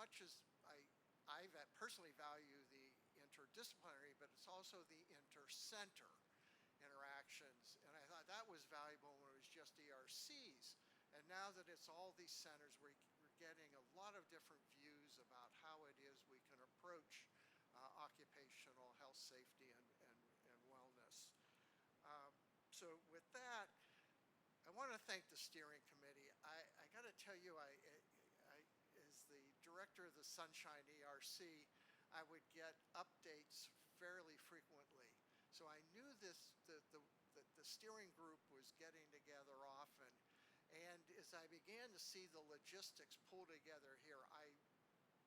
much as I personally value the interdisciplinary, but it's also the inter-center interactions. And I thought that was valuable when it was just ERCs. And now that it's all these centers, we're getting a lot of different views about how it is we can approach occupational health, safety, and wellness. So with that, I want to thank the steering committee. I got to tell you, as the director of the Sunshine ERC, I would get updates fairly frequently. So I knew the steering group was getting together often. And as I began to see the logistics pull together here, I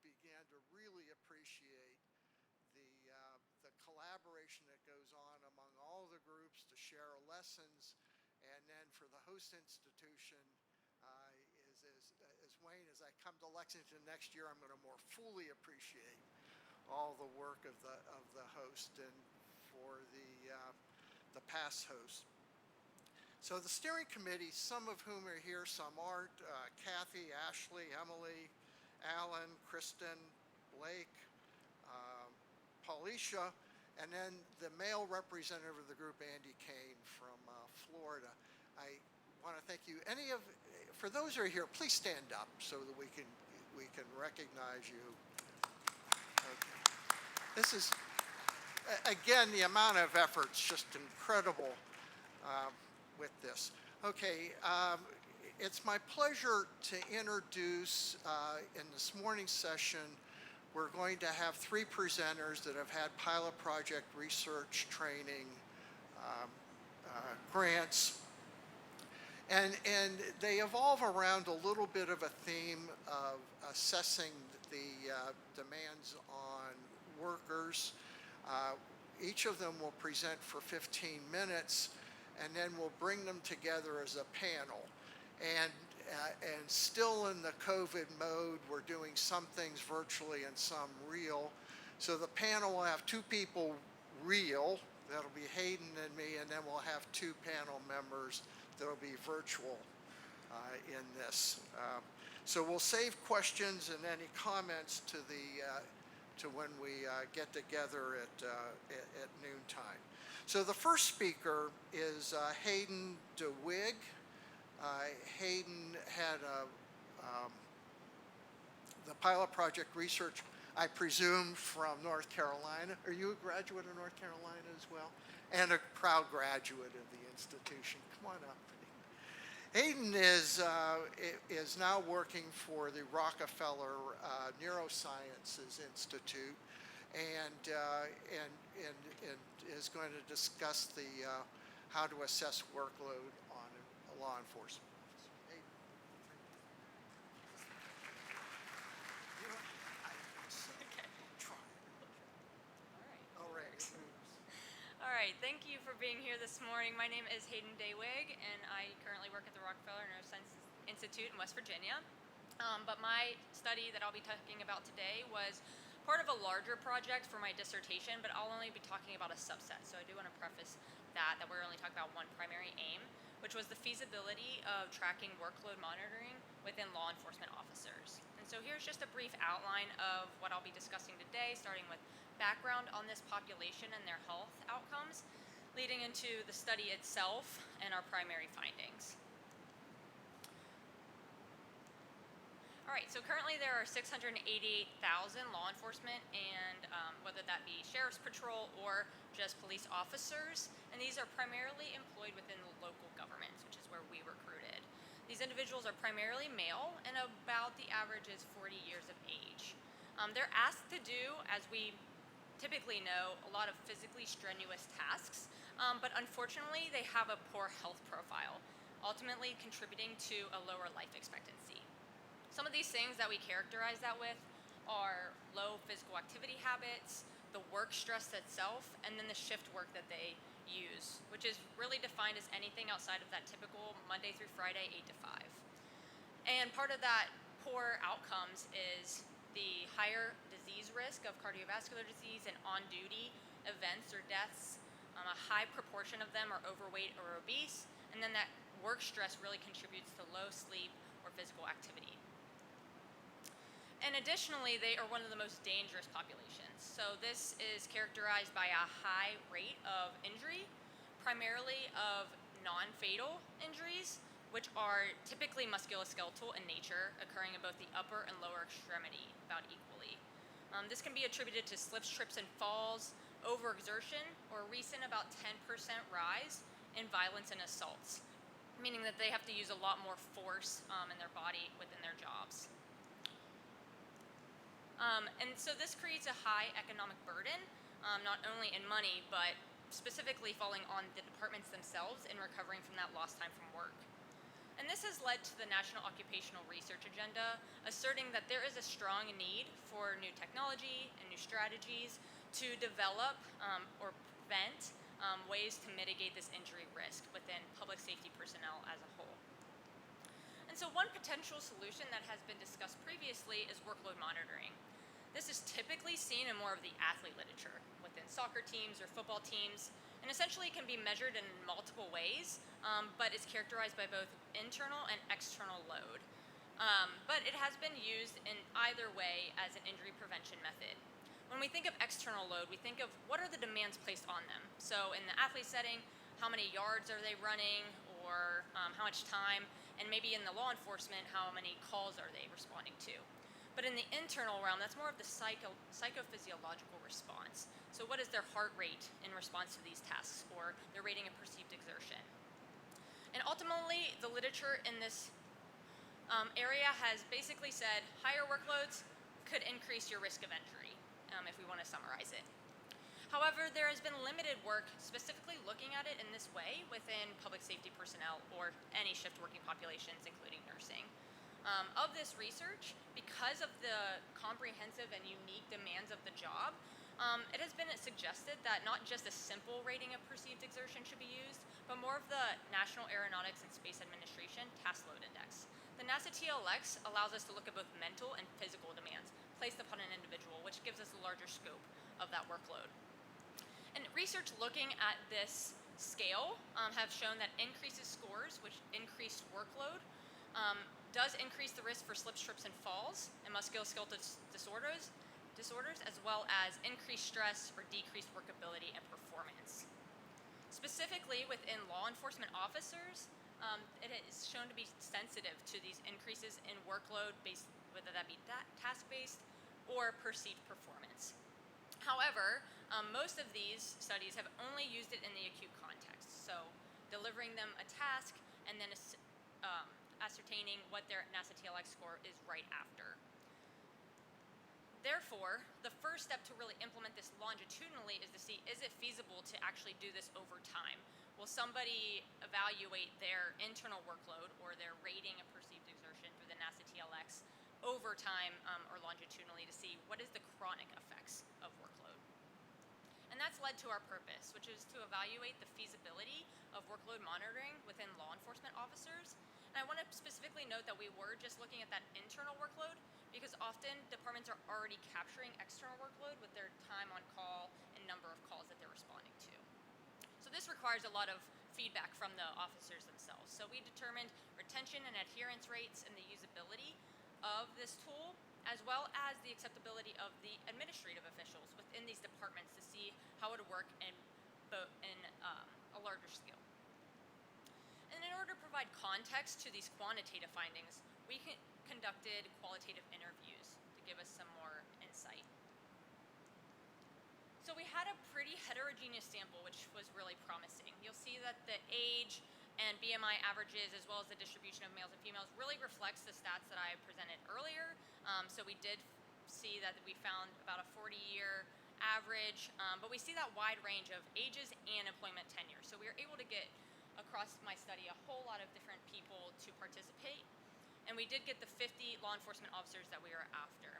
began to really appreciate the collaboration that goes on among all the groups to share lessons. And then for the host institution, as Wayne, as I come to Lexington next year, I'm going to more fully appreciate all the work of the host and for the past host. So the steering committee, some of whom are here, some aren't, Kathy, Ashley, Emily, Alan, Kristen, Blake, Paulisha, and then the male representative of the group, Andy Kane from Florida. I want to thank you. For those who are here, please stand up so that we can recognize you. Okay. This is, again, the amount of effort's just incredible with this. Okay, it's my pleasure to introduce in this morning's session, we're going to have 3 presenters that have had pilot project research training grants. And they evolve around a little bit of a theme of assessing the demands on workers. Each of them will present for 15 minutes, and then we'll bring them together as a panel. And still in the COVID mode, we're doing some things virtually and some real. So the panel will have 2 people real, that'll be Hayden and me, and then we'll have 2 panel members that'll be virtual in this. So we'll save questions and any comments to when we get together at noontime. So the first speaker is Hayden Dewig. Hayden had the pilot project research, I presume, from North Carolina. Are you a graduate of North Carolina as well? And a proud graduate of the institution. Come on up. Hayden is now working for the Rockefeller Neurosciences Institute, and is going to discuss the how to assess workload on a law enforcement officer. Hayden. Okay. Try. All right. All right. All right, thank you for being here this morning. My name is Hayden Dewig, and I currently work at the Rockefeller Neuroscience Institute in West Virginia. But my study that I'll be talking about today was part of a larger project for my dissertation, but I'll only be talking about a subset. So I do want to preface that we're only talking about one primary aim, which was the feasibility of tracking workload monitoring within law enforcement officers. And so here's just a brief outline of what I'll be discussing today, starting with background on this population and their health outcomes, leading into the study itself and our primary findings. All right, so currently there are 688,000 law enforcement, and whether that be sheriff's patrol or just police officers, and these are primarily employed within the local governments, which is where we recruited. These individuals are primarily male, and about the average is 40 years of age. They're asked to do, as we typically know, a lot of physically strenuous tasks, but unfortunately they have a poor health profile, ultimately contributing to a lower life expectancy. Some of these things that we characterize that with are low physical activity habits, the work stress itself, and then the shift work that they use, which is really defined as anything outside of that typical Monday through Friday, 8 to 5. And part of that poor outcomes is the higher disease risk of cardiovascular disease and on-duty events or deaths. A high proportion of them are overweight or obese, and then that work stress really contributes to low sleep or physical activity. And additionally, they are one of the most dangerous populations. So this is characterized by a high rate of injury, primarily of non-fatal injuries, which are typically musculoskeletal in nature, occurring in both the upper and lower extremity about equally. This can be attributed to slips, trips, and falls, overexertion, or recent about 10% rise in violence and assaults, meaning that they have to use a lot more force in their body within their jobs. And so this creates a high economic burden, not only in money, but specifically falling on the departments themselves in recovering from that lost time from work. And this has led to the National Occupational Research Agenda, asserting that there is a strong need for new technology and new strategies to develop or prevent ways to mitigate this injury risk within public safety personnel as a whole. And so one potential solution that has been discussed previously is workload monitoring. This is typically seen in more of the athlete literature within soccer teams or football teams, and essentially can be measured in multiple ways, but it's characterized by both internal and external load. But it has been used in either way as an injury prevention method. When we think of external load, we think of what are the demands placed on them. So in the athlete setting, how many yards are they running, or how much time, and maybe in the law enforcement, how many calls are they responding to. But in the internal realm, that's more of the psychophysiological response. So what is their heart rate in response to these tasks, or their rating of perceived exertion? And ultimately, the literature in this area has basically said higher workloads could increase your risk of injury, if we want to summarize it. However, there has been limited work specifically looking at it in this way within public safety personnel or any shift working populations, including nursing. Of this research, because of the comprehensive and unique demands of the job, it has been suggested that not just a simple rating of perceived exertion should be used, but more of the National Aeronautics and Space Administration Task Load Index. The NASA TLX allows us to look at both mental and physical demands placed upon an individual, which gives us a larger scope of that workload. And research looking at this scale have shown that increases scores, which increased workload, does increase the risk for slips, trips, and falls, and musculoskeletal disorders, as well as increased stress or decreased workability and performance. Specifically within law enforcement officers, it is shown to be sensitive to these increases in workload, based, whether that be task-based or perceived performance. However, most of these studies have only used it in the acute context, so delivering them a task and then ascertaining what their NASA TLX score is right after. Therefore, the first step to really implement this longitudinally is to see, is it feasible to actually do this over time? Will somebody evaluate their internal workload or their rating of perceived exertion through the NASA TLX over time or longitudinally to see what is the chronic effects of workload? And that's led to our purpose, which is to evaluate the feasibility of workload monitoring within law enforcement officers. And I want to specifically note that we were just looking at that internal workload because often departments are already capturing external workload with their time on call and number of calls that they're responding to. So this requires a lot of feedback from the officers themselves. So we determined retention and adherence rates and the usability of this tool, as well as the acceptability of the administrative officials within these departments to see how it would work in a larger scale. And in order to provide context to these quantitative findings, we conducted qualitative interviews to give us some more insight. So we had a pretty heterogeneous sample, which was really promising. You'll see that the age and BMI averages, as well as the distribution of males and females, really reflects the stats that I presented earlier. So we did see that we found about a 40-year average, but we see that wide range of ages and employment tenure. So we were able to get across my study a whole lot of different people to participate, and we did get the 50 law enforcement officers that we were after.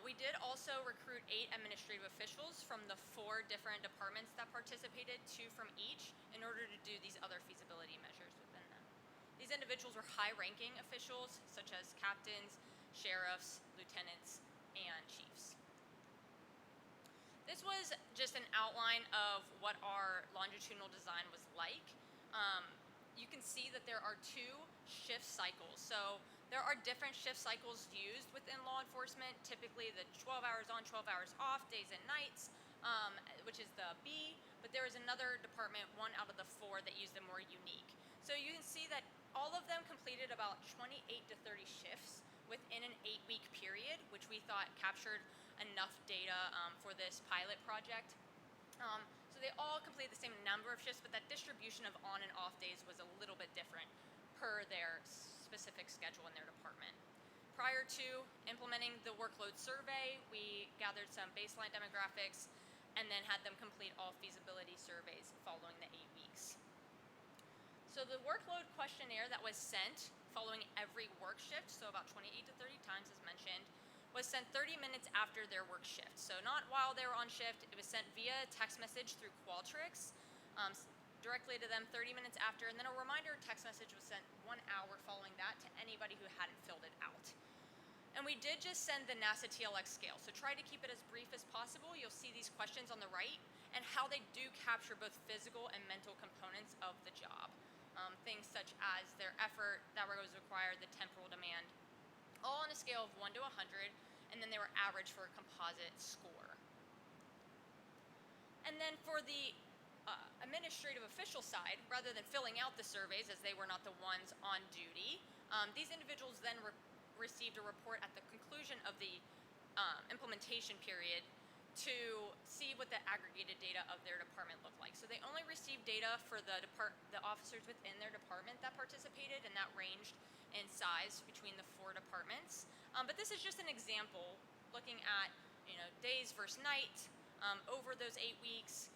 We did also recruit 8 administrative officials from the 4 different departments that participated, 2 from each, in order to do these other feasibility measures within them. These individuals were high-ranking officials, such as captains, sheriffs, lieutenants, and chiefs. This was just an outline of what our longitudinal design was like. You can see that there are 2 shift cycles. So There are different shift cycles used within law enforcement, typically the 12 hours on, 12 hours off, days and nights, which is the B, but there is another department, 1 out of the 4, that use the more unique. So you can see that all of them completed about 28 to 30 shifts within an 8-week period, which we thought captured enough data for this pilot project. So they all completed the same number of shifts, but that distribution of on and off days was a little bit different per their specific schedule in their department. Prior to implementing the workload survey, we gathered some baseline demographics and then had them complete all feasibility surveys following the 8 weeks. So the workload questionnaire that was sent following every work shift, so about 28 to 30 times as mentioned, was sent 30 minutes after their work shift. So not while they were on shift, it was sent via text message through Qualtrics, directly to them 30 minutes after, and then a reminder text message was sent 1 hour following that to anybody who hadn't filled it out. And we did just send the NASA TLX scale, so try to keep it as brief as possible. You'll see these questions on the right and how they do capture both physical and mental components of the job. Things such as their effort that was required, the temporal demand, all on a scale of 1 to 100, and then they were averaged for a composite score. And then for the administrative official side, rather than filling out the surveys as they were not the ones on duty, these individuals then received a report at the conclusion of the implementation period to see what the aggregated data of their department looked like. So they only received data for the officers within their department that participated, and that ranged in size between the 4 departments. But this is just an example looking at days versus night over those 8 weeks,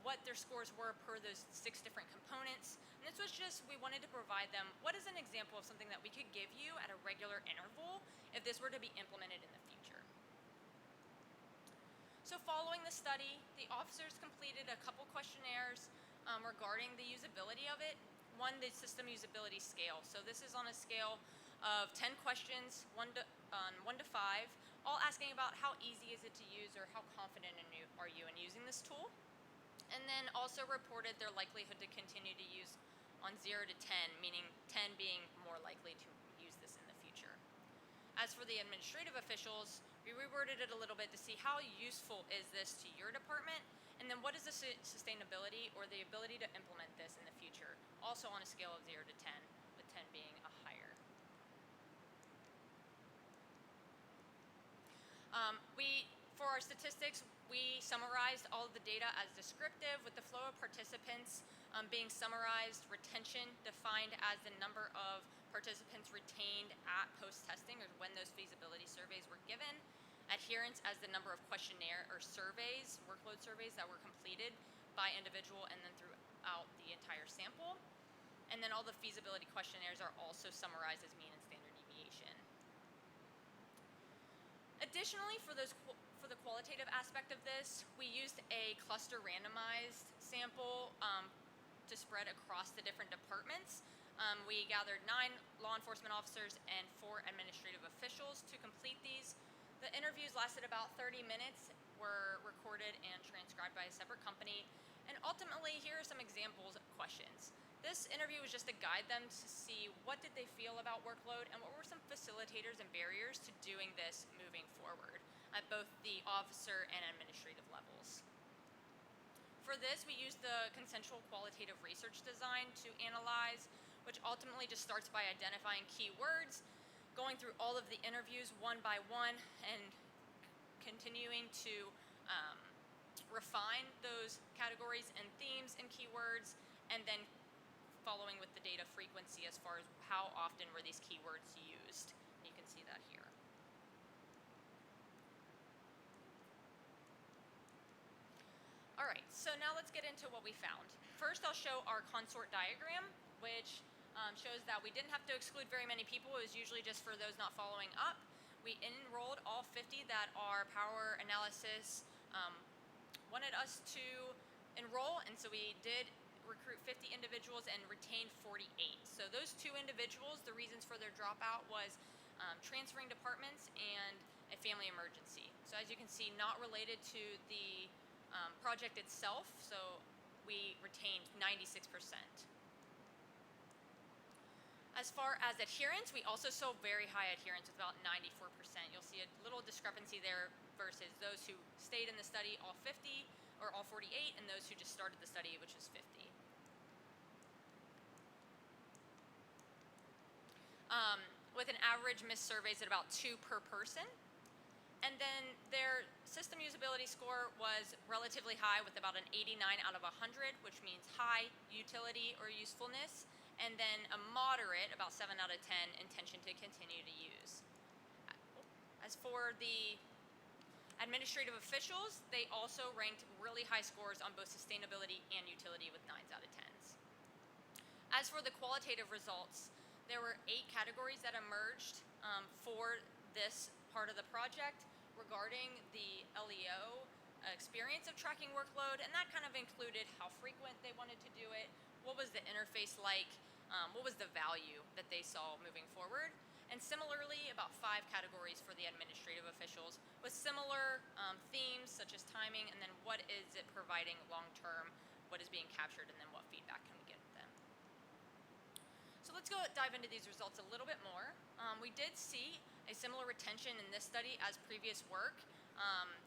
what their scores were per those 6 different components. And this was just, we wanted to provide them what is an example of something that we could give you at a regular interval if this were to be implemented in the future. So following the study, the officers completed a couple questionnaires regarding the usability of it. One, the system usability scale. So this is on a scale of 10 questions, 1 to 5, all asking about how easy is it to use or how confident are you in using this tool. And then also reported their likelihood to continue to use on 0 to 10, meaning 10 being more likely to use this in the future. As for the administrative officials, we reworded it a little bit to see how useful is this to your department, and then what is the sustainability or the ability to implement this in the future, also on a scale of 0 to 10, with 10 being a higher. For our statistics, we summarized all of the data as descriptive, with the flow of participants being summarized, retention defined as the number of participants retained at post-testing or when those feasibility surveys were given, adherence as the number of questionnaire or surveys, workload surveys that were completed by individual and then throughout the entire sample, and then all the feasibility questionnaires are also summarized as mean and standard deviation. Additionally, for the qualitative aspect of this, we used a cluster randomized sample to spread across the different departments. We gathered 9 law enforcement officers and 4 administrative officials to complete these. The interviews lasted about 30 minutes, were recorded and transcribed by a separate company. And ultimately, here are some examples of questions. This interview was just to guide them to see what did they feel about workload and what were some facilitators and barriers to doing this moving forward at both the officer and administrative levels. For this, we used the consensual qualitative research design to analyze, which ultimately just starts by identifying keywords, going through all of the interviews one by one, and continuing to refine those categories and themes and keywords, and then following with the data frequency as far as how often were these keywords used. You can see that here. All right, so now let's get into what we found. First, I'll show our consort diagram, which shows that we didn't have to exclude very many people. It was usually just for those not following up. We enrolled all 50 that our power analysis wanted us to enroll, and so we did recruit 50 individuals and retained 48. So those 2 individuals, the reasons for their dropout was transferring departments and a family emergency. So as you can see, not related to the project itself, so we retained 96%. As far as adherence, we also saw very high adherence with about 94%. You'll see a little discrepancy there versus those who stayed in the study, all 50 or all 48, and those who just started the study, which is 50. With an average missed surveys at about 2 per person. And then their system usability score was relatively high with about an 89 out of 100, which means high utility or usefulness, and then a moderate, about 7 out of 10, intention to continue to use. As for the administrative officials, they also ranked really high scores on both sustainability and utility with 9s out of 10s. As for the qualitative results, there were 8 categories that emerged for this part of the project regarding the LEO experience of tracking workload, and that kind of included how frequent they wanted to do it, what was the interface like, what was the value that they saw moving forward, and similarly about 5 categories for the administrative officials with similar themes such as timing, and then what is it providing long term, what is being captured, and then what feedback can we get them. So let's go dive into these results a little bit more. We did see a similar retention in this study as previous work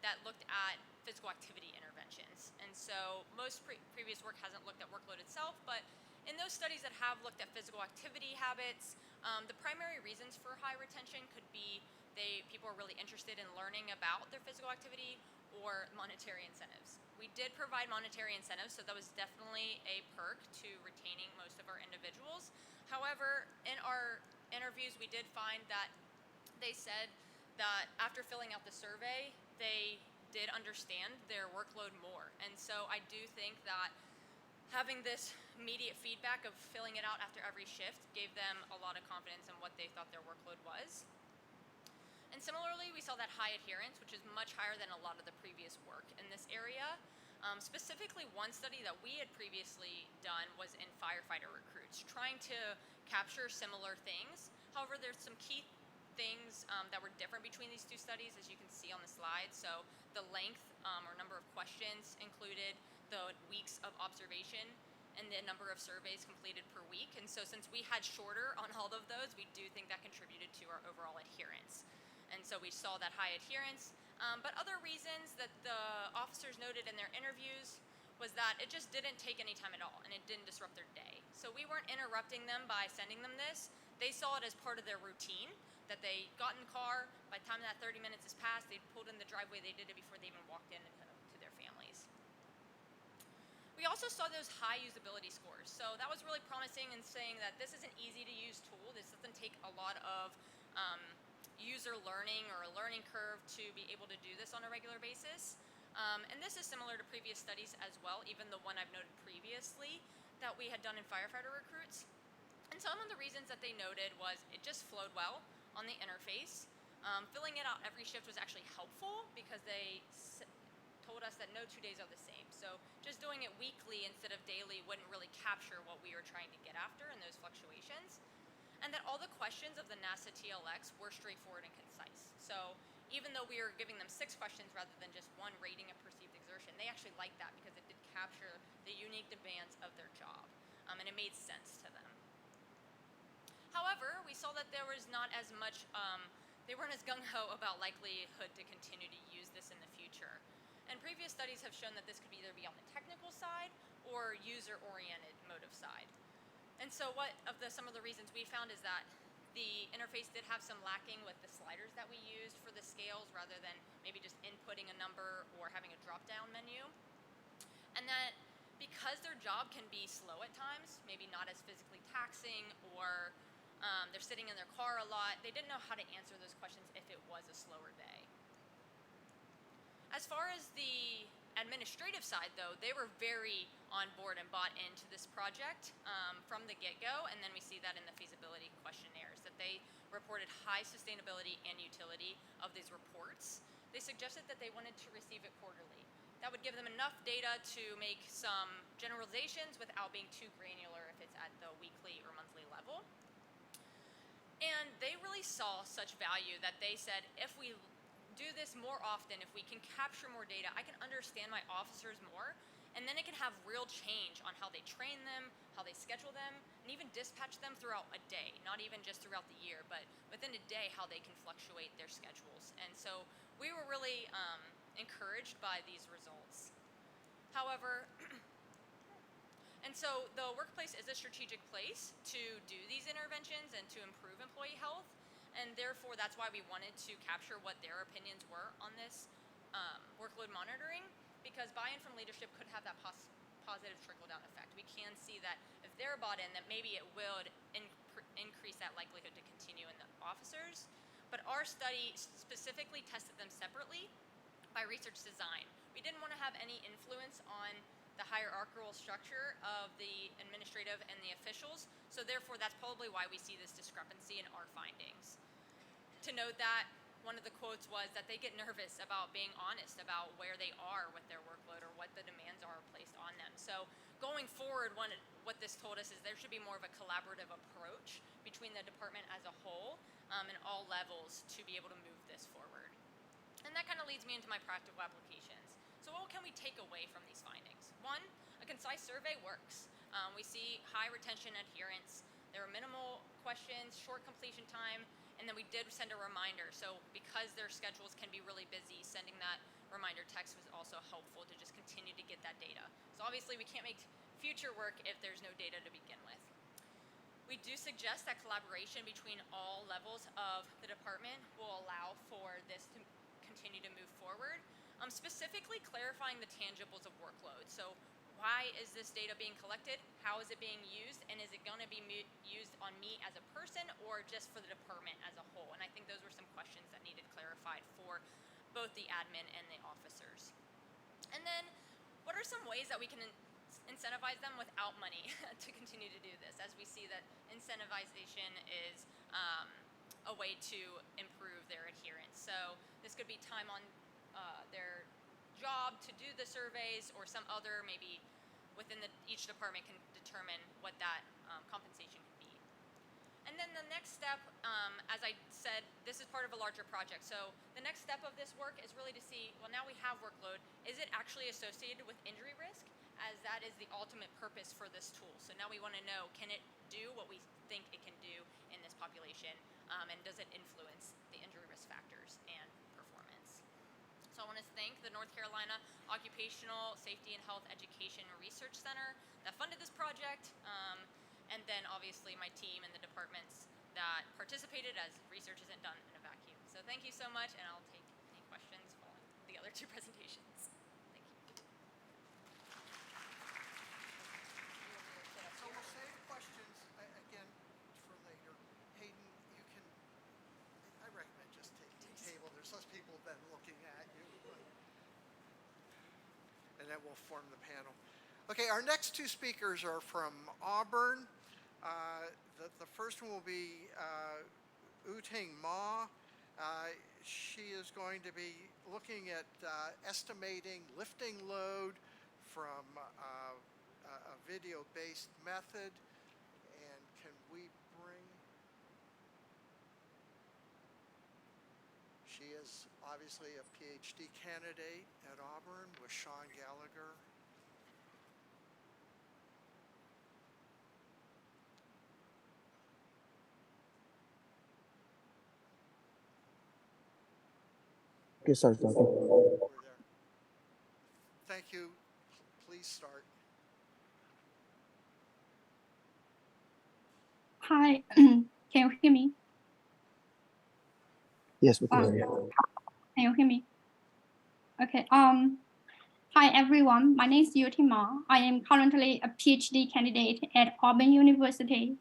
that looked at physical activity interventions. And so most previous work hasn't looked at workload itself, but in those studies that have looked at physical activity habits, the primary reasons for high retention could be people are really interested in learning about their physical activity or monetary incentives. We did provide monetary incentives, so that was definitely a perk to retaining most of our individuals. However, in our interviews, we did find that they said that after filling out the survey, they did understand their workload more. And so I do think that having this immediate feedback of filling it out after every shift gave them a lot of confidence in what they thought their workload was. And similarly, we saw that high adherence, which is much higher than a lot of the previous work in this area. Specifically, one study that we had previously done was in firefighter recruits, trying to capture similar things. However, there's some key things that were different between these 2 studies, as you can see on the slide. So the length or number of questions included the weeks of observation and the number of surveys completed per week. And so since we had shorter on all of those, we do think that contributed to our overall adherence. And so we saw that high adherence. But other reasons that the officers noted in their interviews was that it just didn't take any time at all, and it didn't disrupt their day. So we weren't interrupting them by sending them this. They saw it as part of their routine, that they got in the car, by the time that 30 minutes has passed, they pulled in the driveway, they did it before they even walked in to their families. We also saw those high usability scores. So that was really promising in saying that this is an easy to use tool. This doesn't take a lot of user learning or a learning curve to be able to do this on a regular basis. And this is similar to previous studies as well, even the one I've noted previously that we had done in firefighter recruits. And some of the reasons that they noted was it just flowed well on the interface. Filling it out every shift was actually helpful because they told us that no 2 days are the same. So just doing it weekly instead of daily wouldn't really capture what we were trying to get after in those fluctuations. And that all the questions of the NASA TLX were straightforward and concise. So even though we were giving them 6 questions rather than just 1 rating of perceived exertion, they actually liked that because it did capture the unique demands of their job, and it made sense to them. However, we saw that there was not as much, they weren't as gung-ho about likelihood to continue to use this in the future. And previous studies have shown that this could either be on the technical side or user-oriented motive side. And so some of the reasons we found is that the interface did have some lacking with the sliders that we used for the scales rather than maybe just inputting a number or having a drop-down menu. And that because their job can be slow at times, maybe not as physically taxing, or they're sitting in their car a lot, they didn't know how to answer those questions if it was a slower day. As far as the administrative side, though, they were very on board and bought into this project from the get-go, and then we see that in the feasibility questionnaires, that they reported high sustainability and utility of these reports. They suggested that they wanted to receive it quarterly. That would give them enough data to make some generalizations without being too granular if it's at the weekly or monthly level. And they really saw such value that they said, if we do this more often, if we can capture more data, I can understand my officers more, And then it can have real change on how they train them, how they schedule them, and even dispatch them throughout a day, not even just throughout the year, but within a day, how they can fluctuate their schedules. And so we were really encouraged by these results. However, and so the workplace is a strategic place to do these interventions and to improve employee health. And therefore, that's why we wanted to capture what their opinions were on this workload monitoring, because buy-in from leadership could have that positive trickle-down effect. We can see that if they're bought in, that maybe it will increase that likelihood to continue in the officers. But our study specifically tested them separately by research design. We didn't want to have any influence on the hierarchical structure of the administrative and the officials, so therefore that's probably why we see this discrepancy in our findings. To note that, one of the quotes was that they get nervous about being honest about where they are with their workload or what the demands are placed on them. So going forward, what this told us is there should be more of a collaborative approach between the department as a whole and all levels to be able to move this forward. And that kind of leads me into my practical applications. So what can we take away from these findings? One, a concise survey works. We see high retention adherence. There are minimal questions, short completion time, and then we did send a reminder. So because their schedules can be really busy, sending that reminder text was also helpful to just continue to get that data. So obviously we can't make future work if there's no data to begin with. We do suggest that collaboration between all levels of the department will allow for this to continue to move forward. Specifically clarifying the tangibles of workload. So why is this data being collected? How is it being used? And is it going to be used on me as a person or just for the department as a whole? And I think those were some questions that needed clarified for both the admin and the officers. And then what are some ways that we can incentivize them without money to continue to do this, as we see that incentivization is a way to improve their adherence. So this could be time on their job to do the surveys, or some other, maybe within each department can determine what that compensation can be. And then the next step, as I said, this is part of a larger project. So the next step of this work is really to see, well, now we have workload, is it actually associated with injury risk? As that is the ultimate purpose for this tool. So now we want to know, can it do what we think it can do in this population? And does it influence the injury risk factors and performance? So I want to thank the North Carolina Occupational Safety and Health Education Research Center that funded this project, and then obviously my team and the departments that participated, as research isn't done in a vacuum. So thank you so much, and I'll take any questions following the other two presentations. Thank you. So we'll save questions again for later. Hayden, you can, I recommend just taking the table. There's less people than looking at you. And then we'll form the panel. Okay, our next two speakers are from Auburn. The first one will be Yuting. She is going to be looking at estimating lifting load from a video-based method. And can we bring... She is obviously a PhD candidate at Auburn with Sean Gallagher. Okay, start talking. We're there. Thank you. Please start. Hi, can you hear me? Yes, we can hear you. Can you hear me? Okay. Hi everyone. My name is Yuting. I am currently a PhD candidate at Auburn University.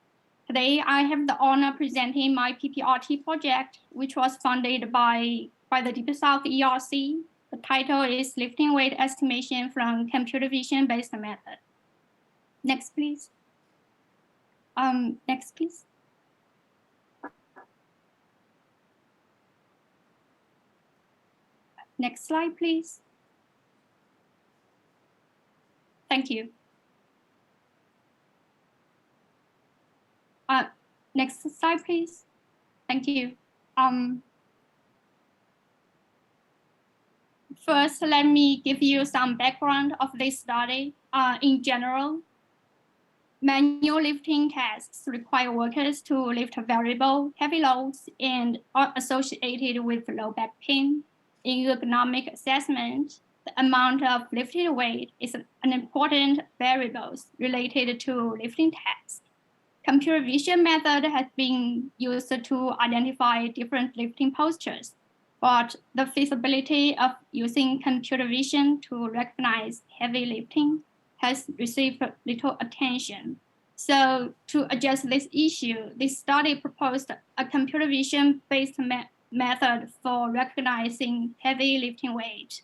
Today, I have the honor presenting my PPRT project, which was funded by the Deep South ERC. The title is Lifting Weight Estimation from Computer Vision-Based Method. Next, please. Next, please. Next slide, please. Thank you. Next slide, please. Thank you. First, let me give you some background of this study. In general, manual lifting tasks require workers to lift variable heavy loads and are associated with low back pain. In ergonomic assessment, the amount of lifted weight is an important variable related to lifting tasks. Computer vision method has been used to identify different lifting postures, but the feasibility of using computer vision to recognize heavy lifting has received little attention. So to address this issue, this study proposed a computer vision-based method for recognizing heavy lifting weight.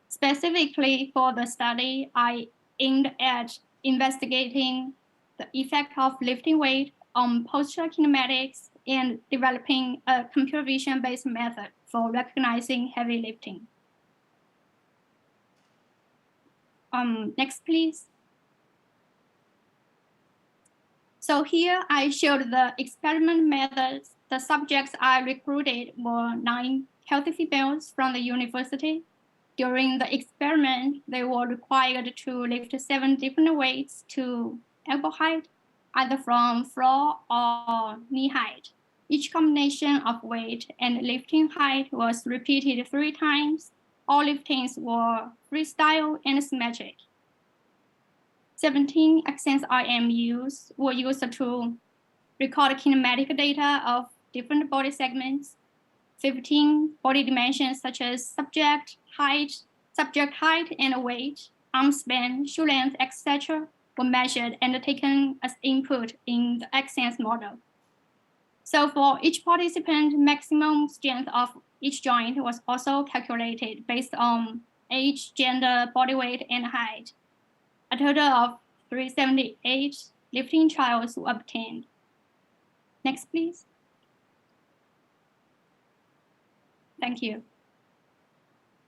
Specifically for the study, I aimed at investigating the effect of lifting weight on posture kinematics and developing a computer vision-based method for recognizing heavy lifting. Next, please. So here I showed the experiment methods. The subjects I recruited were 9 healthy females from the university. During the experiment, they were required to lift 7 different weights to elbow height, either from floor or knee height. Each combination of weight and lifting height was repeated 3 times. All liftings were freestyle and symmetric. 17 accents IMUs were used to record kinematic data of different body segments. 15 body dimensions such as subject height and weight, arm span, shoe length, etc. were measured and taken as input in the accents model. So for each participant, maximum strength of each joint was also calculated based on age, gender, body weight, and height. A total of 378 lifting trials were obtained. Next, please. Thank you.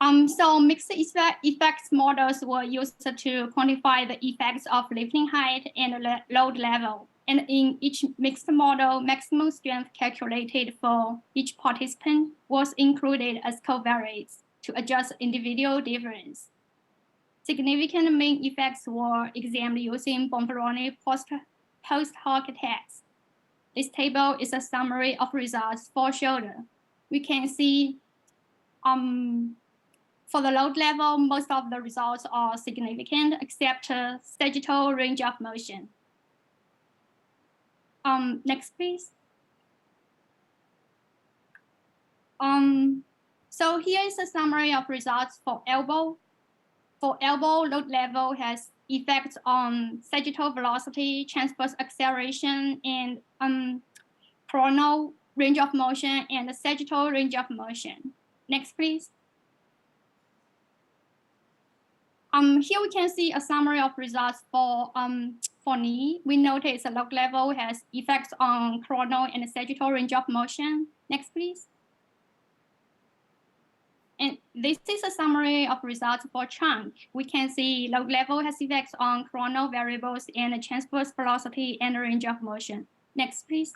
So mixed effects models were used to quantify the effects of lifting height and load level. And in each mixed model, maximum strength calculated for each participant was included as covariates to adjust individual difference. Significant mean effects were examined using Bombaroni post-hoc tests. This table is a summary of results for shoulder. We can see for the load level, most of the results are significant except sagittal range of motion. Next, please. So here is a summary of results for elbow. For elbow, load level has effects on sagittal velocity, transverse acceleration, and coronal range of motion and sagittal range of motion. Next, please. Here we can see a summary of results for knee. We notice the load level has effects on coronal and sagittal range of motion. Next, please. And this is a summary of results for trunk. We can see load level has effects on coronal variables and transverse velocity and range of motion. Next, please.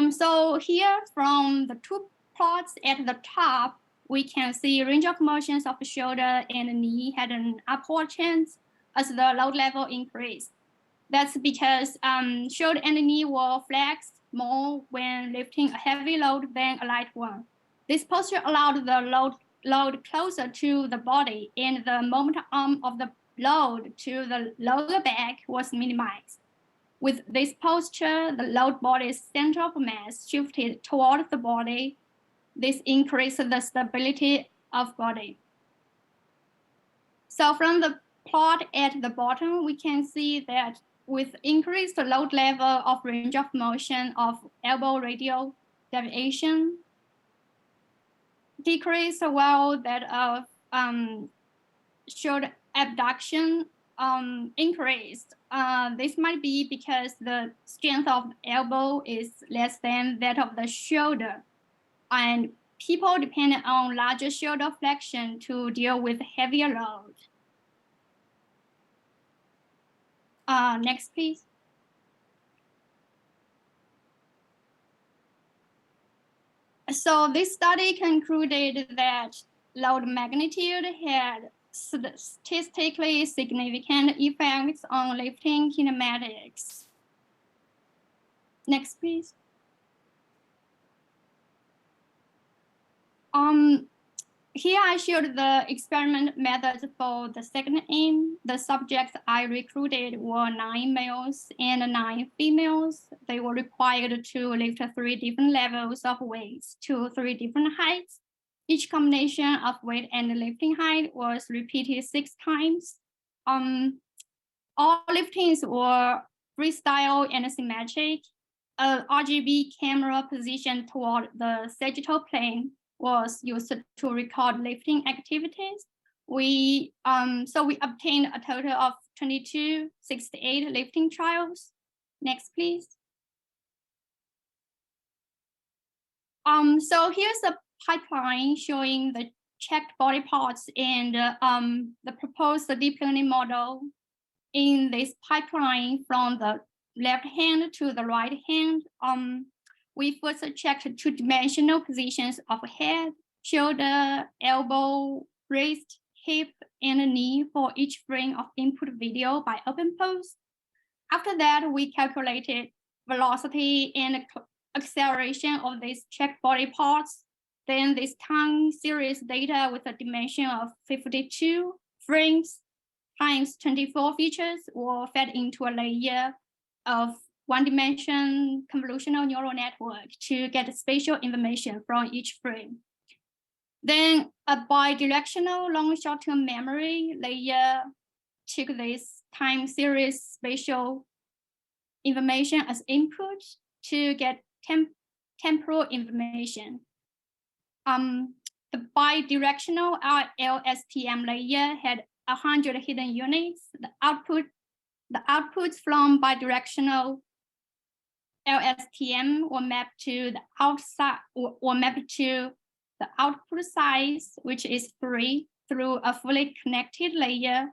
So here from the 2 plots at the top, we can see range of motions of the shoulder and knee had an upward trend as the load level increased. That's because shoulder and knee were flexed more when lifting a heavy load than a light one. This posture allowed the load closer to the body, and the moment arm of the load to the lower back was minimized. With this posture, the load body's center of mass shifted toward the body. This increased the stability of body. So from the plot at the bottom, we can see that with increased load level of range of motion of elbow radial deviation, decrease while that of shoulder abduction increased. This might be because the strength of the elbow is less than that of the shoulder, and people depend on larger shoulder flexion to deal with heavier load. Next, please. So this study concluded that load magnitude had statistically significant effects on lifting kinematics. Next, please. Here I showed the experiment methods for the second aim. The subjects I recruited were 9 males and 9 females. They were required to lift 3 different levels of weights to 3 different heights. Each combination of weight and lifting height was repeated 6 times. All liftings were freestyle and symmetric. A RGB camera positioned toward the sagittal plane was used to record lifting activities. We obtained a total of 2268 lifting trials. Next, please. So here's a pipeline showing the checked body parts and the proposed deep learning model. In this pipeline from the left hand to the right hand, we first checked 2-dimensional positions of head, shoulder, elbow, wrist, hip, and knee for each frame of input video by open pose. After that, we calculated velocity and acceleration of these checked body parts. Then this time series data with a dimension of 52 frames times 24 features were fed into a layer of 1-dimension convolutional neural network to get spatial information from each frame. Then a bidirectional long short-term memory layer took this time series spatial information as input to get temporal information. The bidirectional LSTM layer had 100 hidden units. The outputs from bidirectional LSTM were mapped to the outside or mapped to the output size, which is free, through a fully connected layer,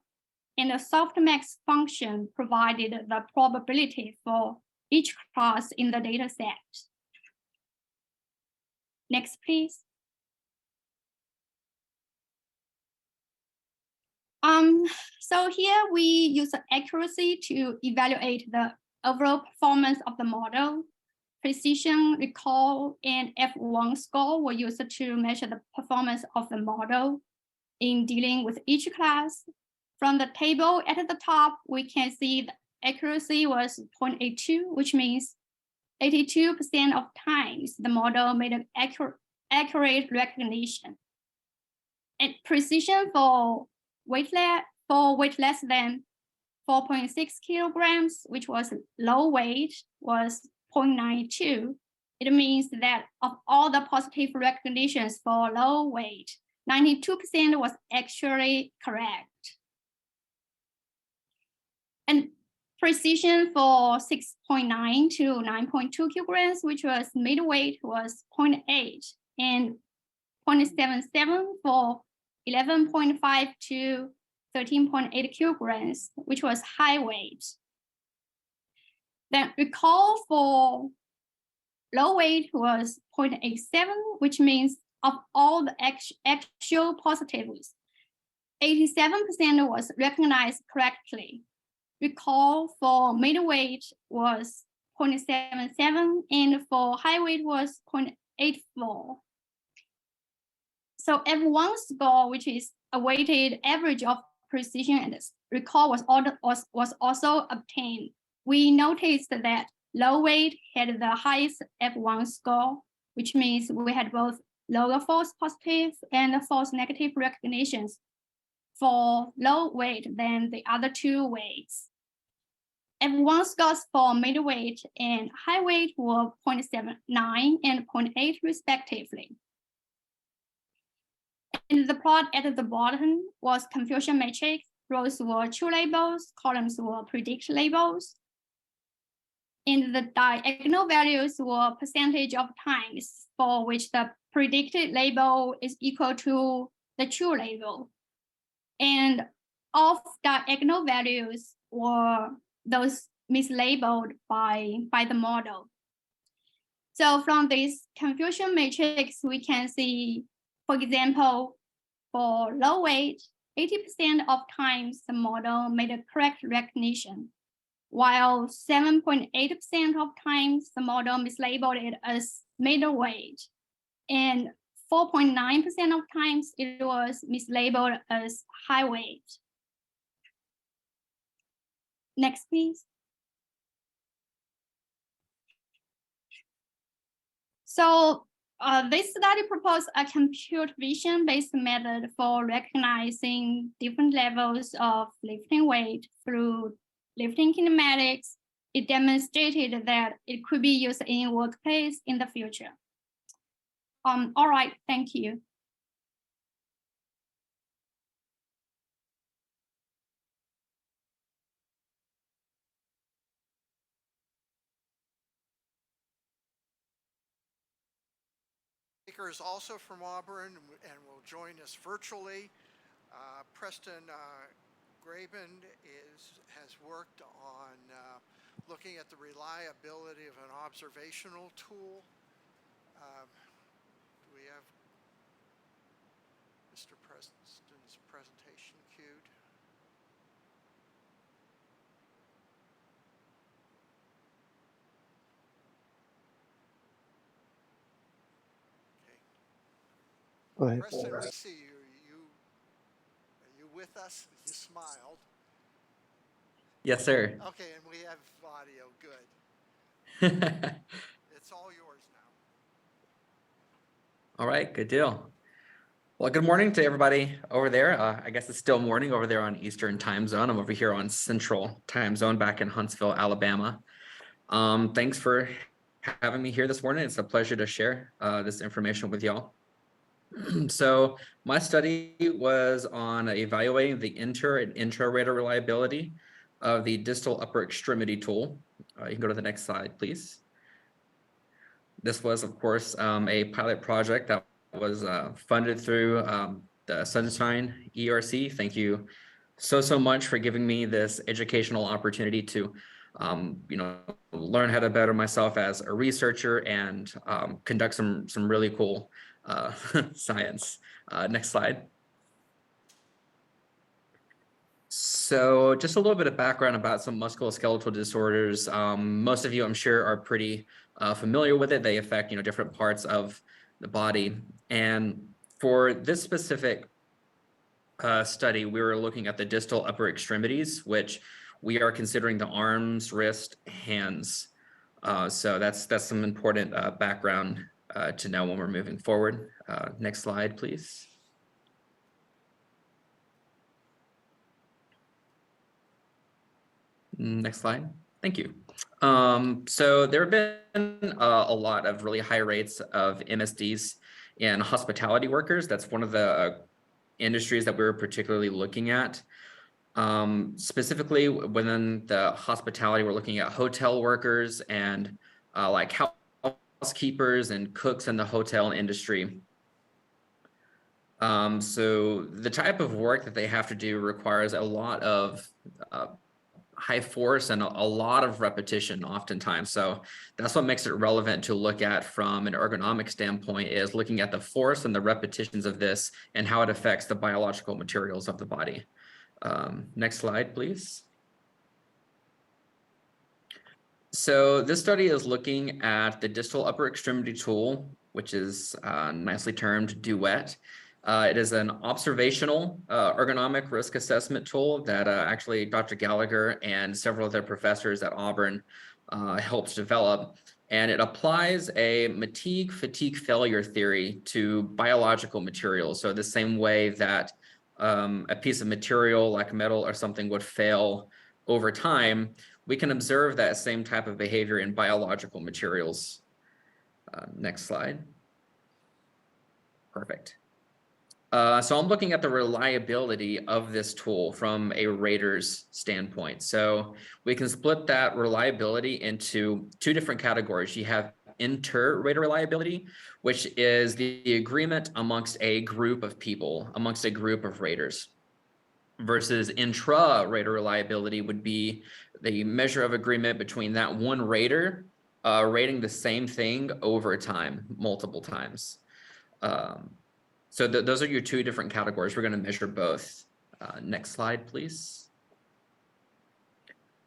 and a softmax function provided the probability for each class in the data set. Next, please. So here we use accuracy to evaluate the overall performance of the model. Precision, recall, and F1 score were used to measure the performance of the model in dealing with each class. From the table at the top, we can see the accuracy was 0.82, which means 82% of times the model made an accurate recognition. And precision for weight less than 4.6 kilograms, which was low weight, was 0.92. It means that of all the positive recognitions for low weight, 92% was actually correct. And precision for 6.9 to 9.2 kilograms, which was midweight, was 0.8, and 0.77 for 11.5 to 13.8 kilograms, which was high weight. Then recall for low weight was 0.87, which means of all the actual positives, 87% was recognized correctly. Recall for midweight was 0.77, and for high weight was 0.84. So F1 score, which is a weighted average of precision and recall, was also obtained. We noticed that low weight had the highest F1 score, which means we had both lower false positive and false negative recognitions for low weight than the other two weights. F1 scores for midweight and high weight were 0.79 and 0.8 respectively. And the plot at the bottom was confusion matrix. Rows were true labels, columns were predict labels. And the diagonal values were percentage of times for which the predicted label is equal to the true label. And off diagonal values were those mislabeled by the model. So from this confusion matrix, we can see, for example, for low weight, 80% of times the model made a correct recognition, while 7.8% of times the model mislabeled it as middle weight, and 4.9% of times it was mislabeled as high weight. Next, please. So this study proposed a computer vision-based method for recognizing different levels of lifting weight through lifting kinematics. It demonstrated that it could be used in workplace in the future. All right, thank you. Speaker is also from Auburn and will join us virtually. Preston Graben has worked on looking at the reliability of an observational tool. Do we have Mr. Preston's presentation queued? Go ahead. Preston, we see you. Are you with us? You smiled. Yes, sir. Okay, and we have audio. Good. It's all yours now. All right, good deal. Well, good morning to everybody over there. I guess it's still morning over there on Eastern time zone. I'm over here on Central time zone back in Huntsville, Alabama. Thanks for having me here this morning. It's a pleasure to share this information with y'all. So my study was on evaluating the inter and intra-rater reliability of the distal upper extremity tool. You can go to the next slide, please. This was, of course, a pilot project that was funded through the SouthON ERC. Thank you so much for giving me this educational opportunity to learn how to better myself as a researcher and conduct some really cool science. Next slide. So just a little bit of background about some musculoskeletal disorders. Most of you, I'm sure, are pretty familiar with it. They affect, different parts of the body. And for this specific study, we were looking at the distal upper extremities, which we are considering the arms, wrist, hands. So that's some important background to know when we're moving forward. Next slide, please. Next slide. Thank you. So there have been a lot of really high rates of MSDs in hospitality workers. That's one of the industries that we were particularly looking at. Specifically within the hospitality, we're looking at hotel workers and like housekeepers and cooks in the hotel industry. So the type of work that they have to do requires a lot of high force and a lot of repetition oftentimes. So that's what makes it relevant to look at from an ergonomic standpoint, is looking at the force and the repetitions of this and how it affects the biological materials of the body. Next slide, please. So this study is looking at the distal upper extremity tool, which is nicely termed DUET. It is an observational ergonomic risk assessment tool that actually Dr. Gallagher and several other professors at Auburn helped develop. And it applies a fatigue failure theory to biological materials. So the same way that a piece of material like metal or something would fail over time, we can observe that same type of behavior in biological materials. Next slide. Perfect. So I'm looking at the reliability of this tool from a rater's standpoint. So we can split that reliability into two different categories. You have inter-rater reliability, which is the agreement amongst a group of people, amongst a group of raters, versus intra-rater reliability would be the measure of agreement between that one rater rating the same thing over time, multiple times. So those are your two different categories. We're going to measure both. Next slide, please.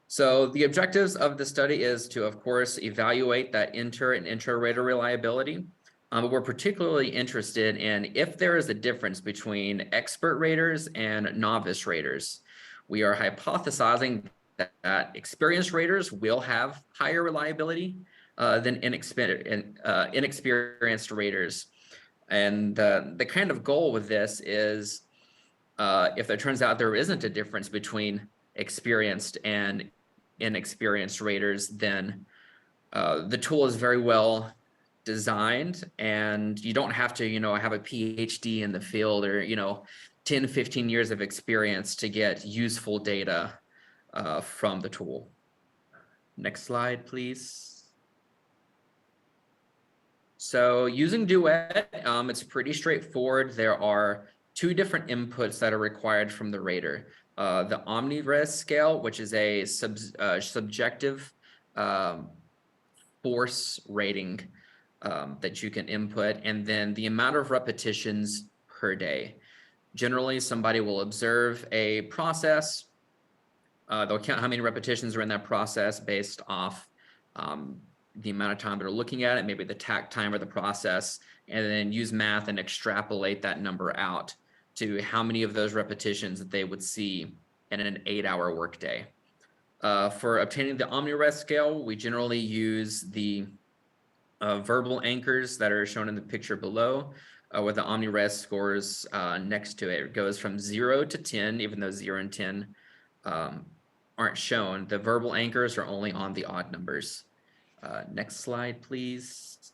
So the objectives of the study is to, of course, evaluate that inter and intra-rater reliability. But we're particularly interested in if there is a difference between expert raters and novice raters. We are hypothesizing that experienced raters will have higher reliability than inexperienced raters. And the kind of goal with this is if it turns out there isn't a difference between experienced and inexperienced raters, then the tool is very well designed, and you don't have to, have a PhD in the field or, 10, 15 years of experience to get useful data from the tool. Next slide, please. So using DUET, it's pretty straightforward. There are two different inputs that are required from the rater. The OmniRes scale, which is a subjective force rating that you can input, and then the amount of repetitions per day. Generally, somebody will observe a process. They'll count how many repetitions are in that process based off the amount of time they're looking at it, maybe the takt time of the process, and then use math and extrapolate that number out to how many of those repetitions that they would see in an 8-hour workday. For obtaining the OmniRes scale, we generally use the verbal anchors that are shown in the picture below, with the OmniRes scores next to it. It goes from 0 to 10, even though 0 and 10 aren't shown. The verbal anchors are only on the odd numbers. Next slide, please.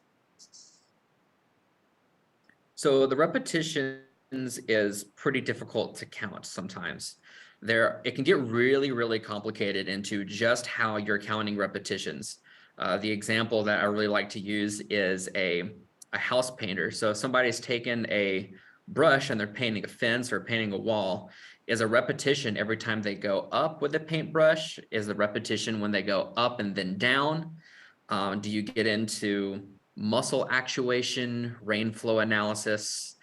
So the repetitions is pretty difficult to count sometimes. It can get really, really complicated into just how you're counting repetitions. The example that I really like to use is a house painter. So if somebody's taken a brush and they're painting a fence or painting a wall, is a repetition every time they go up with a paintbrush? Is the repetition when they go up and then down? Do you get into muscle actuation, rain flow analysis?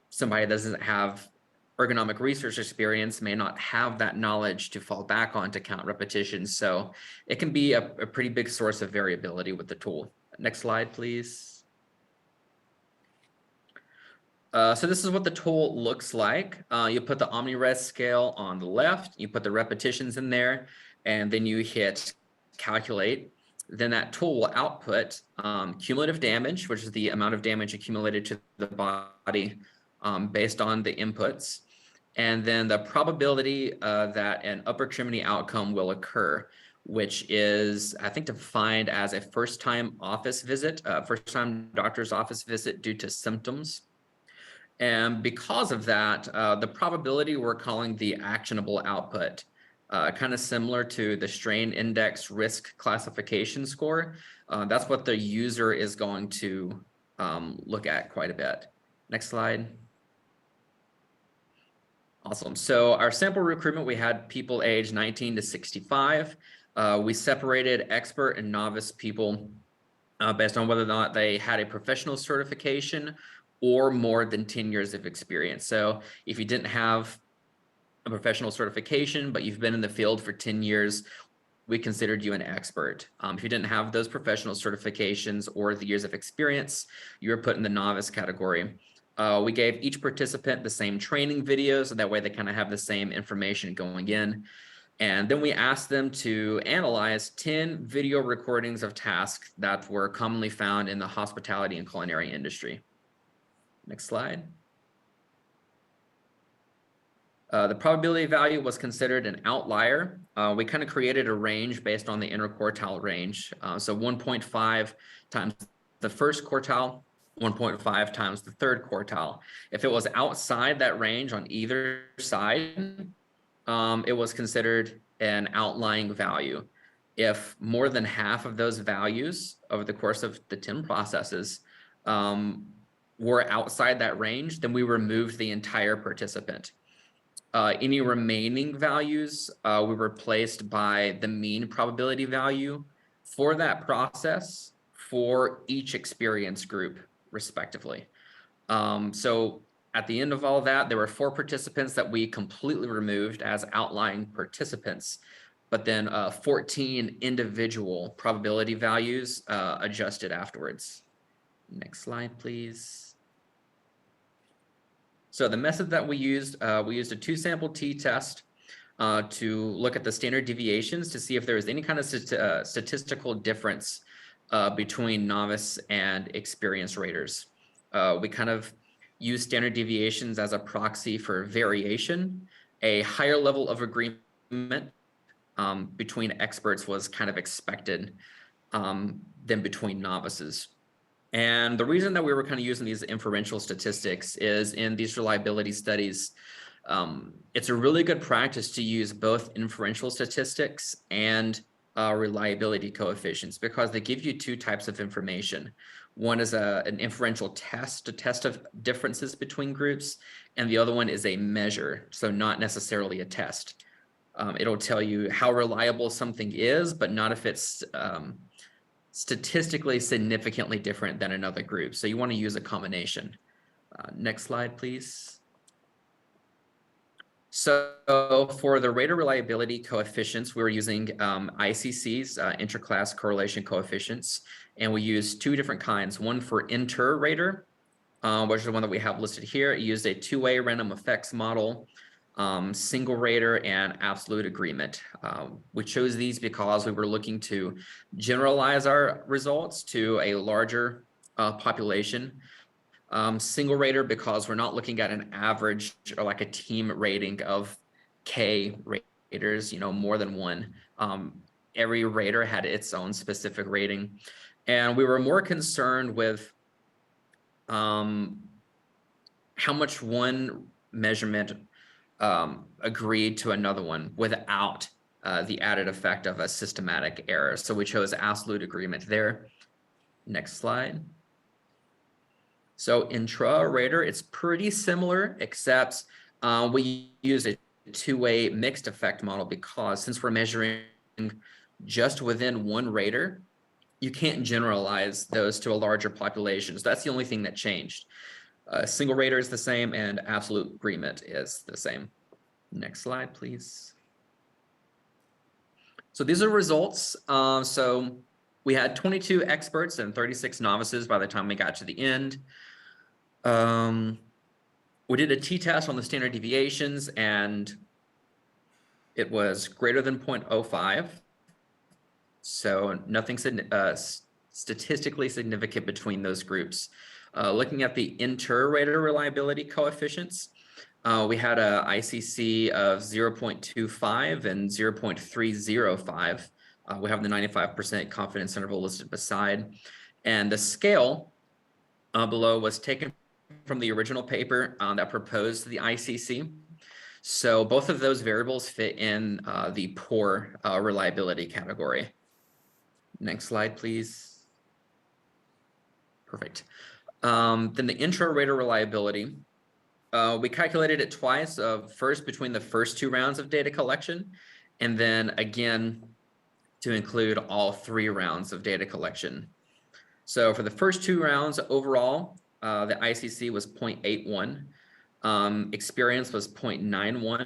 Somebody that doesn't have ergonomic research experience may not have that knowledge to fall back on to count repetitions. So it can be a pretty big source of variability with the tool. Next slide, please. So this is what the tool looks like. You put the OmniRes scale on the left, you put the repetitions in there, and then you hit calculate. Then that tool will output cumulative damage, which is the amount of damage accumulated to the body based on the inputs, and then the probability that an upper extremity outcome will occur, which is, I think, defined as a first-time office visit, first-time doctor's office visit due to symptoms. And because of that, the probability we're calling the actionable output, kind of similar to the strain index risk classification score. That's what the user is going to look at quite a bit. Next slide. Awesome. So our sample recruitment, we had people aged 19 to 65. We separated expert and novice people based on whether or not they had a professional certification or more than 10 years of experience. So if you didn't have a professional certification, but you've been in the field for 10 years, we considered you an expert. If you didn't have those professional certifications or the years of experience, you were put in the novice category. We gave each participant the same training video, so that way they kind of have the same information going in. And then we asked them to analyze 10 video recordings of tasks that were commonly found in the hospitality and culinary industry. Next slide. The probability value was considered an outlier. We kind of created a range based on the interquartile range. So 1.5 times the first quartile, 1.5 times the third quartile. If it was outside that range on either side, it was considered an outlying value. If more than half of those values over the course of the 10 processes were outside that range, then we removed the entire participant. Any remaining values were replaced by the mean probability value for that process for each experience group, respectively. So at the end of all that, there were 4 participants that we completely removed as outlying participants, but then 14 individual probability values adjusted afterwards. Next slide, please. So the method that we used a 2-sample t-test to look at the standard deviations to see if there was any kind of statistical difference between novice and experienced raters. We kind of use standard deviations as a proxy for variation. A higher level of agreement between experts was kind of expected than between novices. And the reason that we were kind of using these inferential statistics is in these reliability studies, it's a really good practice to use both inferential statistics and reliability coefficients because they give you 2 types of information. One is an inferential test, a test of differences between groups, and the other one is a measure, so not necessarily a test. It'll tell you how reliable something is, but not if it's statistically significantly different than another group. So you want to use a combination. Next slide, please. So for the rater reliability coefficients, we were using ICC's interclass correlation coefficients, and we used 2 different kinds. One for inter-rater, which is the one that we have listed here. It used a 2-way random effects model, single rater, and absolute agreement. We chose these because we were looking to generalize our results to a larger population. Single rater because we're not looking at an average or like a team rating of K raters, more than one. Every rater had its own specific rating. And we were more concerned with how much one measurement agreed to another one without the added effect of a systematic error. So we chose absolute agreement there. Next slide. So intra-rater, it's pretty similar, except we use a 2-way mixed effect model because since we're measuring just within one rater, you can't generalize those to a larger population. So that's the only thing that changed. Single rater is the same and absolute agreement is the same. Next slide, please. So these are results. So we had 22 experts and 36 novices by the time we got to the end. We did a t-test on the standard deviations and it was greater than 0.05. So nothing statistically significant between those groups. Looking at the inter-rater reliability coefficients, we had a ICC of 0.25 and 0.305. We have the 95% confidence interval listed beside. And the scale below was taken from the original paper that proposed the ICC. So both of those variables fit in the poor reliability category. Next slide, please. Perfect. Then the intra-rater reliability, we calculated it twice, first between the first 2 rounds of data collection, and then again to include all 3 rounds of data collection. So for the first 2 rounds overall, the ICC was 0.81, experience was 0.91,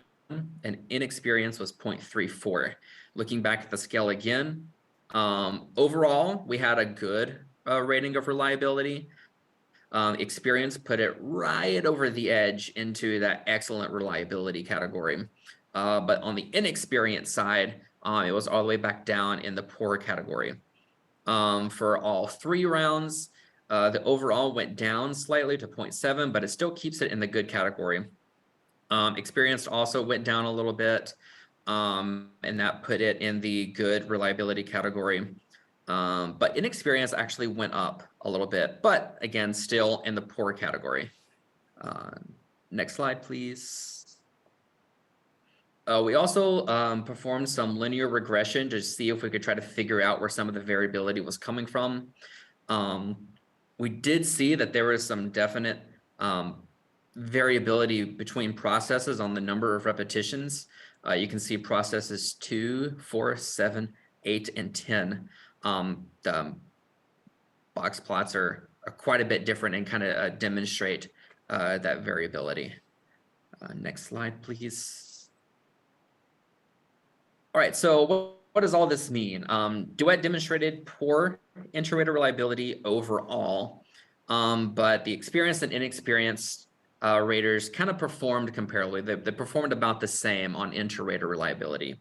and inexperience was 0.34. Looking back at the scale again, overall, we had a good rating of reliability. Experience put it right over the edge into that excellent reliability category. But on the inexperienced side, it was all the way back down in the poor category. For all 3 rounds, the overall went down slightly to 0.7, but it still keeps it in the good category. Experienced also went down a little bit, and that put it in the good reliability category. But inexperience actually went up a little bit, but again, still in the poor category. Next slide, please. We also performed some linear regression to see if we could try to figure out where some of the variability was coming from. We did see that there was some definite variability between processes on the number of repetitions. You can see processes 2, 4, 7, 8, and 10. The box plots are quite a bit different and kind of demonstrate that variability. Next slide, please. All right, so what does all this mean? DUET demonstrated poor inter-rater reliability overall, but the experienced and inexperienced raters kind of performed comparably. They performed about the same on inter-rater reliability.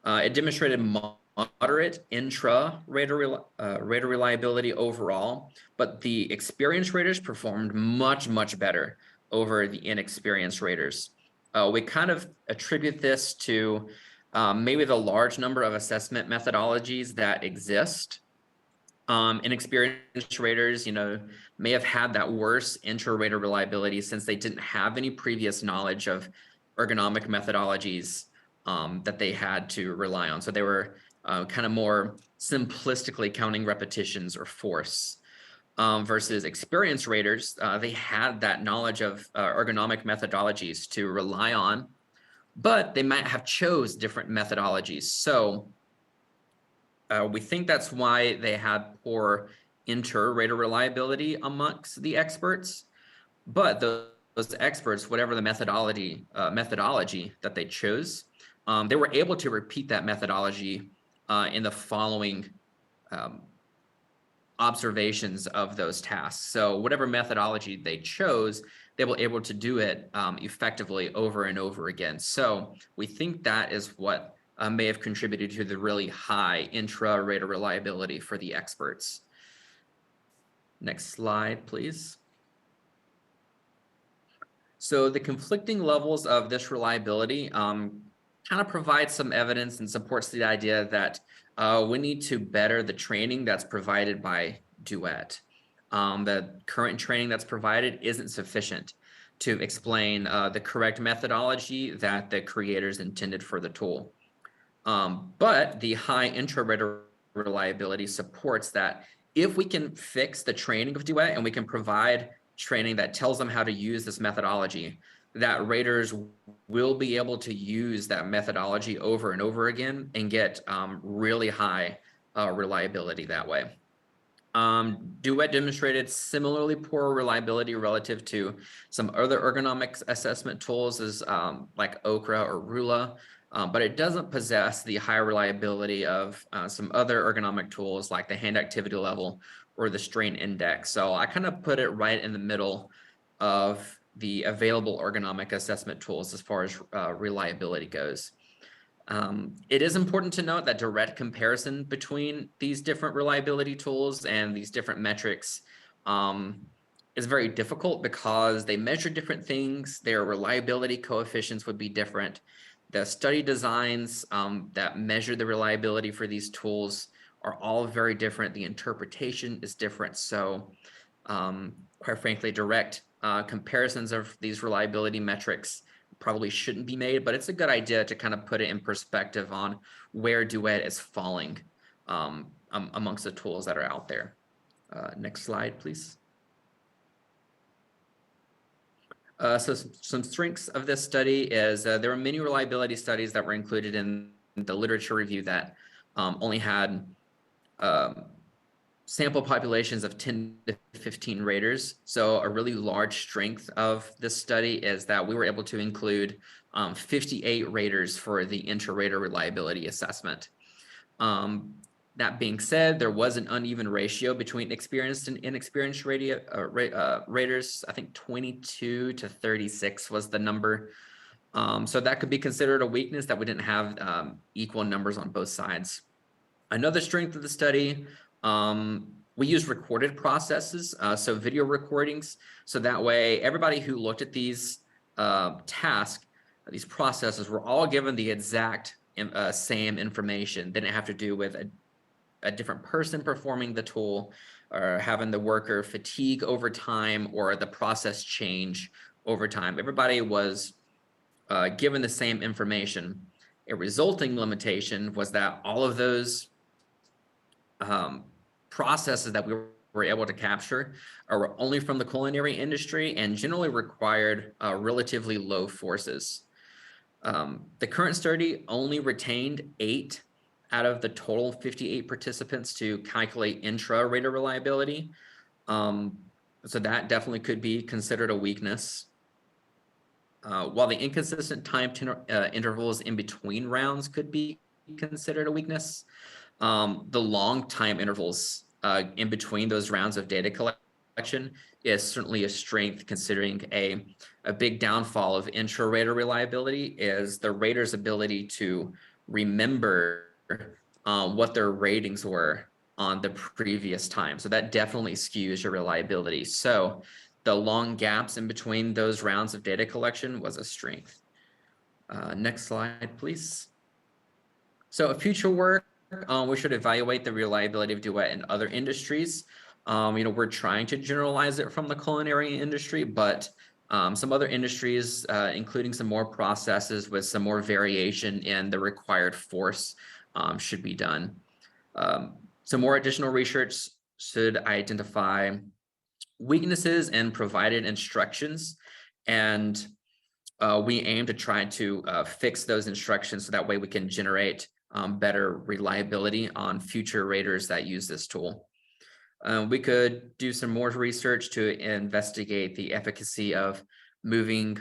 It demonstrated moderate intra-rater rater reliability overall, but the experienced raters performed much better over the inexperienced raters. We kind of attribute this to maybe the large number of assessment methodologies that exist. Inexperienced raters, may have had that worse intra-rater reliability since they didn't have any previous knowledge of ergonomic methodologies that they had to rely on. So they were kind of more simplistically counting repetitions or force. Versus experienced raters, they had that knowledge of ergonomic methodologies to rely on, but they might have chose different methodologies. So we think that's why they had poor inter-rater reliability amongst the experts. But those experts, whatever the methodology that they chose, they were able to repeat that methodology in the following observations of those tasks. So whatever methodology they chose, they were able to do it effectively over and over again. So we think that is what may have contributed to the really high intra-rater reliability for the experts. Next slide, please. So the conflicting levels of this reliability kind of provides some evidence and supports the idea that we need to better the training that's provided by DUET. The current training that's provided isn't sufficient to explain the correct methodology that the creators intended for the tool. But the high intra-rater reliability supports that if we can fix the training of DUET and we can provide training that tells them how to use this methodology, that raters will be able to use that methodology over and over again and get really high reliability that way. DUET demonstrated similarly poor reliability relative to some other ergonomics assessment tools as like OKRA or RULA, but it doesn't possess the high reliability of some other ergonomic tools like the hand activity level or the strain index. So I kind of put it right in the middle of the available ergonomic assessment tools as far as reliability goes. It is important to note that direct comparison between these different reliability tools and these different metrics is very difficult because they measure different things. Their reliability coefficients would be different. The study designs that measure the reliability for these tools are all very different. The interpretation is different. So quite frankly, direct comparisons of these reliability metrics probably shouldn't be made, but it's a good idea to kind of put it in perspective on where DUET is falling amongst the tools that are out there. Next slide, please. So some strengths of this study is there were many reliability studies that were included in the literature review that only had sample populations of 10 to 15 raters. So a really large strength of this study is that we were able to include 58 raters for the inter-rater reliability assessment. That being said, there was an uneven ratio between experienced and inexperienced raters. I think 22 to 36 was the number. So that could be considered a weakness that we didn't have equal numbers on both sides. Another strength of the study, we use recorded processes, so video recordings. So that way, everybody who looked at these tasks, these processes, were all given the exact same information. They didn't have to do with a different person performing the tool or having the worker fatigue over time or the process change over time. Everybody was given the same information. A resulting limitation was that all of those processes that we were able to capture are only from the culinary industry and generally required relatively low forces. The current study only retained 8 out of the total 58 participants to calculate intra-rater reliability. So that definitely could be considered a weakness. While the inconsistent time intervals in between rounds could be considered a weakness, the long time intervals in between those rounds of data collection is certainly a strength, considering a big downfall of intra-rater reliability is the rater's ability to remember what their ratings were on the previous time. So that definitely skews your reliability. So the long gaps in between those rounds of data collection was a strength. Next slide, please. So future work, we should evaluate the reliability of DUET in other industries. We're trying to generalize it from the culinary industry, but some other industries, including some more processes with some more variation in the required force, should be done. Some more additional research should identify weaknesses in provided instructions, and we aim to try to fix those instructions so that way we can generate better reliability on future raters that use this tool. We could do some more research to investigate the efficacy of moving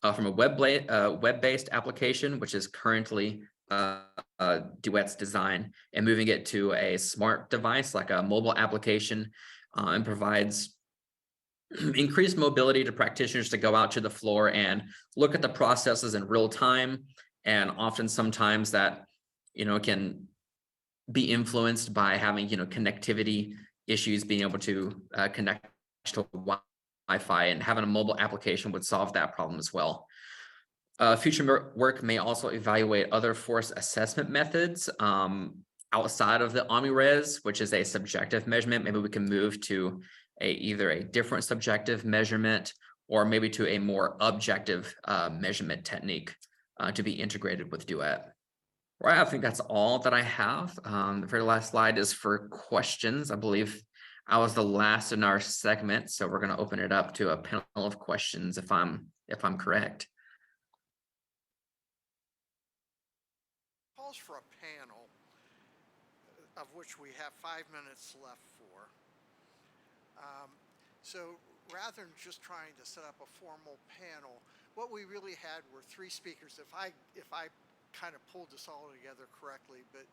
from a web-based application, which is currently DUET's design, and moving it to a smart device like a mobile application, and provides increased mobility to practitioners to go out to the floor and look at the processes in real time. And often sometimes that, can be influenced by having, connectivity issues, being able to connect to Wi-Fi, and having a mobile application would solve that problem as well. Future work may also evaluate other force assessment methods outside of the OmniRes, which is a subjective measurement. Maybe we can move to either a different subjective measurement or maybe to a more objective measurement technique to be integrated with DUET. Right, I think that's all that I have. The very last slide is for questions. I believe I was the last in our segment, so we're going to open it up to a panel of questions if I'm correct. Calls for a panel, of which we have 5 minutes left for. So rather than just trying to set up a formal panel, what we really had were 3 speakers. If I kind of pulled this all together correctly, but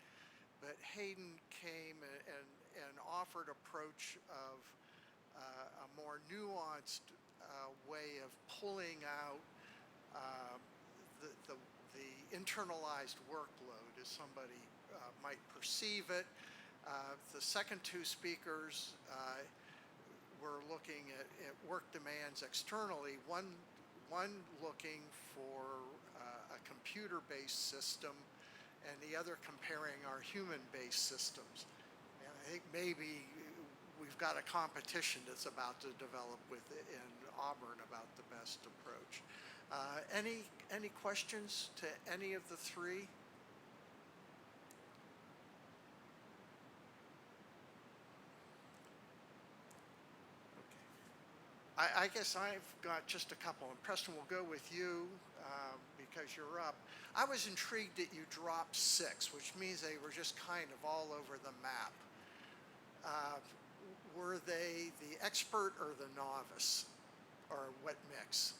Hayden came and offered approach of a more nuanced way of pulling out the internalized workload as somebody might perceive it. The second 2 speakers were looking at work demands externally. One looking for a computer-based system, and the other comparing our human-based systems. And I think maybe we've got a competition that's about to develop in Auburn about the best approach. Any questions to any of the 3? I guess I've got just a couple, and Preston, will go with you because you're up. I was intrigued that you dropped 6, which means they were just kind of all over the map. Were they the expert or the novice, or what mix?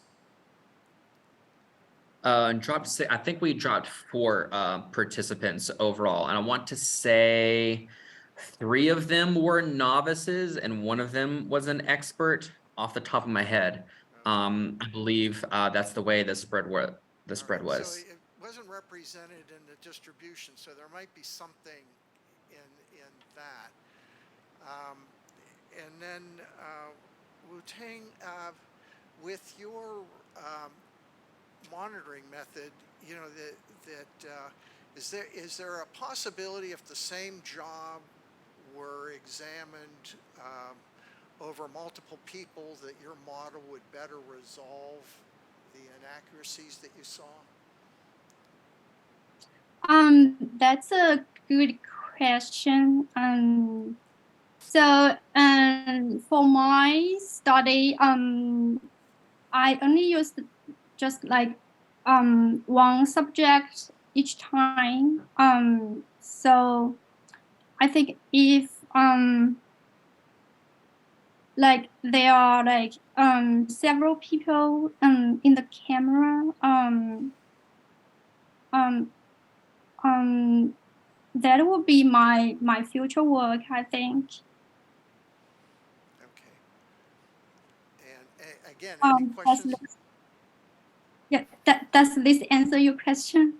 Dropped 6. I think we dropped 4 participants overall, and I want to say 3 of them were novices and 1 of them was an expert. Off the top of my head, I believe that's the way the spread was. So it wasn't represented in the distribution, so there might be something in that. And then Yuting, with your monitoring method, is there a possibility if the same job were examined over multiple people that your model would better resolve the inaccuracies that you saw? That's a good question. So for my study, I only used just like one subject each time. So I think if like there are like several people in the camera, that will be my future work, I think. Okay. And again, any questions? Yeah, does this answer your question?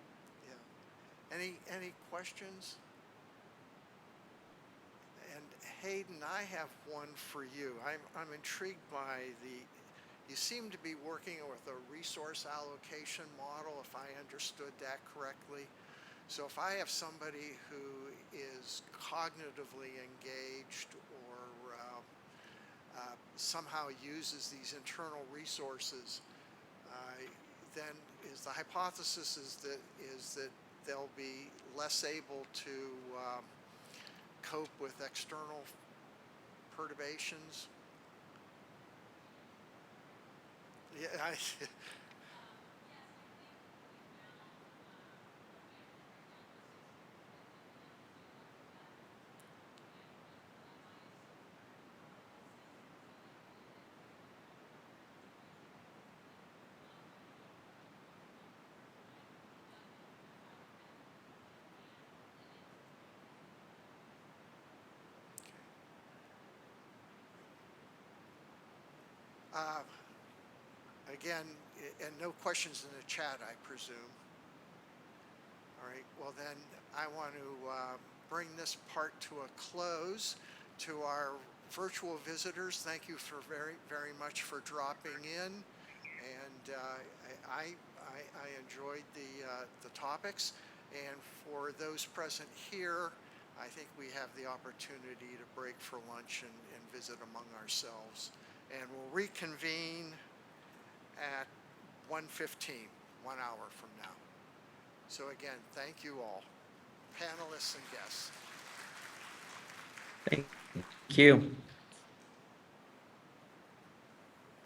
Yeah. Any questions? And Hayden, I have one for you. I'm intrigued by you seem to be working with a resource allocation model, if I understood that correctly. So if I have somebody who is cognitively engaged or somehow uses these internal resources, then is the hypothesis is that they'll be less able to cope with external perturbations? Yeah, again, and no questions in the chat, I presume. All right, well then I want to bring this part to a close. To our virtual visitors, thank you for very much for dropping in. And I enjoyed the topics. And for those present here, I think we have the opportunity to break for lunch and visit among ourselves. And we'll reconvene at 1:15, 1 hour from now. So again, thank you all, panelists and guests. Thank you.